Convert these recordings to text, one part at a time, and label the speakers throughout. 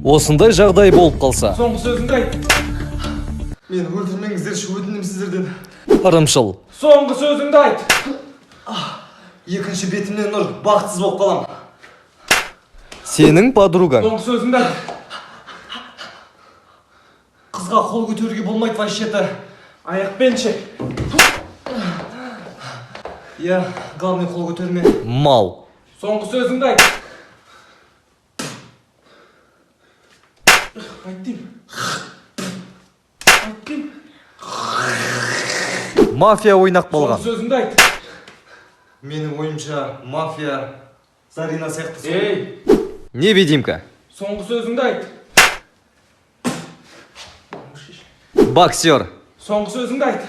Speaker 1: Осындай жағдай болып қалса.
Speaker 2: Соңғы сөзіңді айт.
Speaker 3: Мені өлтірмеңіздерші, өтінем сіздерден.
Speaker 1: Ырымшыл.
Speaker 2: Соңғы сөзіңді айт.
Speaker 3: Екінші бетімнен ұр, бақытсыз болып қалам.
Speaker 1: Сенің подругаң.
Speaker 2: Соңғы сөзіңді айт.
Speaker 3: Қызға қол көтеруге болмайды вообще-то.
Speaker 2: Аяқпен ше.
Speaker 3: Я, главный қол көтерме.
Speaker 1: Мал.
Speaker 2: Соңғы сөзіңді айт. Айттым.
Speaker 1: Мафия ойнақ болған.
Speaker 2: Соңғы сөзіңді айт.
Speaker 3: Менің ойымша мафия Зарина сияқты.
Speaker 2: Ей,
Speaker 1: Невидимка.
Speaker 2: соңғы сөзіңді айт.
Speaker 1: Боксер.
Speaker 2: Соңғы сөзіңді айт.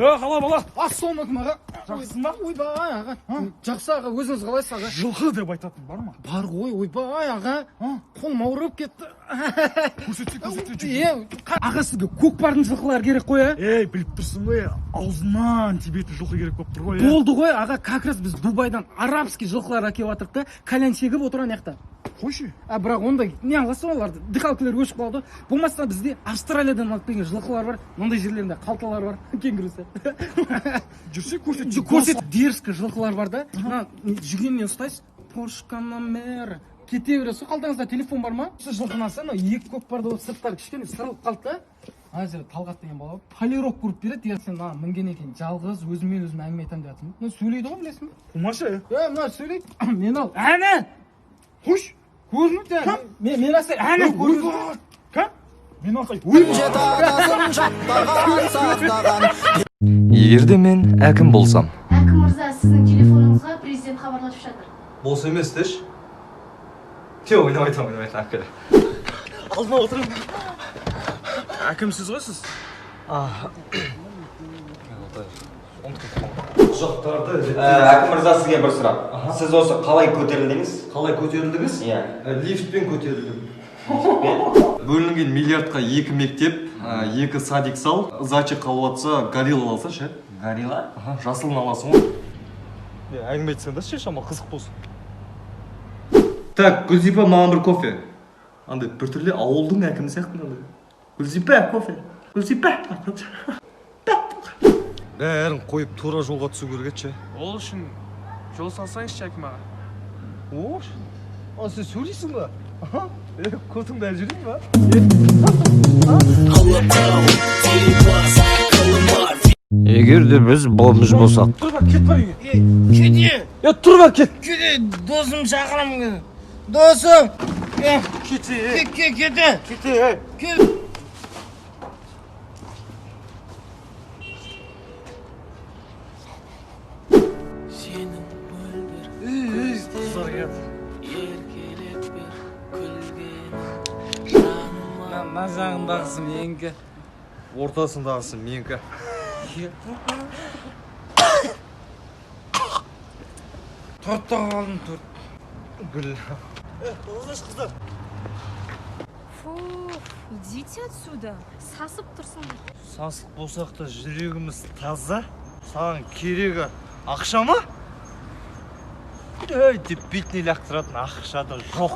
Speaker 4: Қалай бала? Ассалаумағалейкум аға. Жақсысың ба? Ойбай аға. Жақсы аға, өзіңіз қалайсыз аға? Жылқы деп айтатын бар ма? Бар ғой, ойбай аға. Қолым ауырып кетті. Көрсетсе. Аға, сізге көкпардың жылқылары керек қой, а?
Speaker 5: Ей, біліп тұрсың ғой, аузынан тебетін жылқы керек болып тұр ғой.
Speaker 4: Болды ғой аға, как раз біз Дубайдан арабский жылқылар әкеліп жатырық та, кальян шегіп отыр ана
Speaker 5: Қойшы.
Speaker 4: бірақ ондай не аласың оларды? Дыхалкілер өшіп қалды. Болмаса бізде Австралиядан алып келген жылқылар бар. Ондай жерлерінде қалталар бар. Кенгурусі.
Speaker 5: Жүрсе көрсет.
Speaker 4: Көрсет, дерзкі жылқылар бар да. Мына жүгеннен ұстайсыз. Поршка номер. Кете бересіз. Қалтаңызда телефон бар ма? Осы жылқыны алса, екі көкпарды болып сырттары кішкене сырылып қалды да. Ана жерде Талғат деген бала полировка көріп береді. Я сен мінген екен жалғыз өзімен өзім әңгіме айтамын деп жатырмын. Мына сөйлейді ғой, білесің бе?
Speaker 5: Қумашы.
Speaker 4: Мына сөйлейді. Мен ал. Әне!
Speaker 5: Қош.
Speaker 4: Көрініп те. Мен асай. Әне көрініп.
Speaker 5: Кәм? Мен асай.
Speaker 1: Егерде мен әкім болсам.
Speaker 6: Әкім мырза, сіздің телефоныңызға президент хабарласып жатыр.
Speaker 3: Бос емес деш. Ойнап айтам. Алдына отырым.
Speaker 5: Әкімсіз ғой сіз?
Speaker 3: Құжаттарды
Speaker 7: Әкім мырза, сізге бір сұрақ. Сіз осы қалай көтерілдіңіз?
Speaker 3: қалай көтерілдіңіз?
Speaker 7: Иә.
Speaker 3: Лифтпен көтерілдім. Бөлінген миллиардқа 2 мектеп, 2 садик сал, зачет қалып атса, горилла алса ше.
Speaker 7: Горилла?
Speaker 3: Жасылын аласың ғой. Әңгіме айтсаң да ше, шама қызық болсын. Так, Гүлзипа, маған бір кофе. Андай біртүрлі ауылдың әкімі сияқты андай. Гүлзипа, кофе. Гүлзипа. Бәрін қойып тура жолға түсу керек ше.
Speaker 2: Ол үшін жол салсаңызшы әкім аға.
Speaker 3: Ош. Сен сөйлейсің ба? Көтіңді әлі жүрейін ба?
Speaker 1: Егерде біз бомж болсақ.
Speaker 2: Тұр бар, кет бар үйге.
Speaker 4: Кете.
Speaker 2: Тұр бар, кет.
Speaker 4: Кете. Досым шақырамын. Досым.
Speaker 2: Кете.
Speaker 4: Кете.
Speaker 2: Кете.
Speaker 4: Мына жағындағысы менікі.
Speaker 3: Ортасындағысы менікі.
Speaker 4: Тортта қалдым, торт.
Speaker 3: Гүл.
Speaker 6: Фу, идите отсюда. Сасып тұрсыңдар.
Speaker 3: Сасық болсақ та жүрегіміз таза. Саған керегі ақша ма? Деп бетіне лақтыратын ақша да жоқ.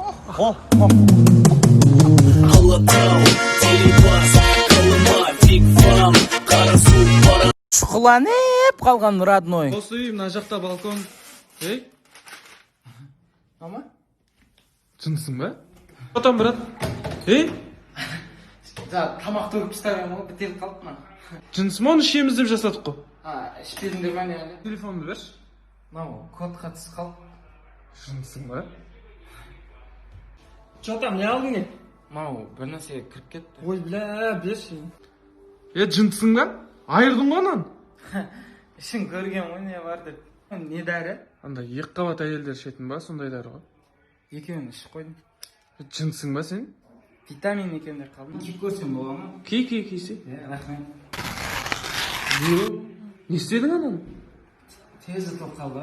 Speaker 4: Шұқыланып қалған родной.
Speaker 2: Осы үй, мына жақта балкон. Ей?
Speaker 4: Ама?
Speaker 2: Жынсың ба? Отам, брат. Ей?
Speaker 4: Тамақ төгіп тастаған ғой, бітеліп қалды ма?
Speaker 2: Жынсың ба, оны ішеміз деп жасадық қой.
Speaker 4: Ішпедіңдер ма не әлі?
Speaker 2: Телефонды берші.
Speaker 4: Мынау кодқа түсіп қалды.
Speaker 2: Жынсың ба?
Speaker 4: Чотам, не алдың не? Мынау бір нәрсеге кіріп кетті. Ой, бля, берші.
Speaker 2: Жынсың ба? Айырдың ғой онан.
Speaker 4: Ішін көрген ғой не бар деп. Не дәрі?
Speaker 2: Анда екі қабат әйелдер ішетін ба, сондай дәрі ғой.
Speaker 4: Екеуін ішіп қойдым.
Speaker 2: Жынсың ба сен?
Speaker 4: Витамин екен деп қалдым. Киіп көрсем бола ма?
Speaker 2: Кей.
Speaker 4: Рахмет.
Speaker 2: Не істедің ананы?
Speaker 4: Тез ұтылып қалды.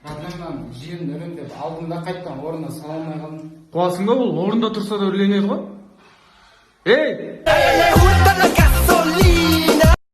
Speaker 4: Раднамдан жерін үріндеп алдым да қайттан орнына сала алмай қалдым.
Speaker 2: Қуасың ба, бұл орында тұрса да үрленеді ғой. Ей!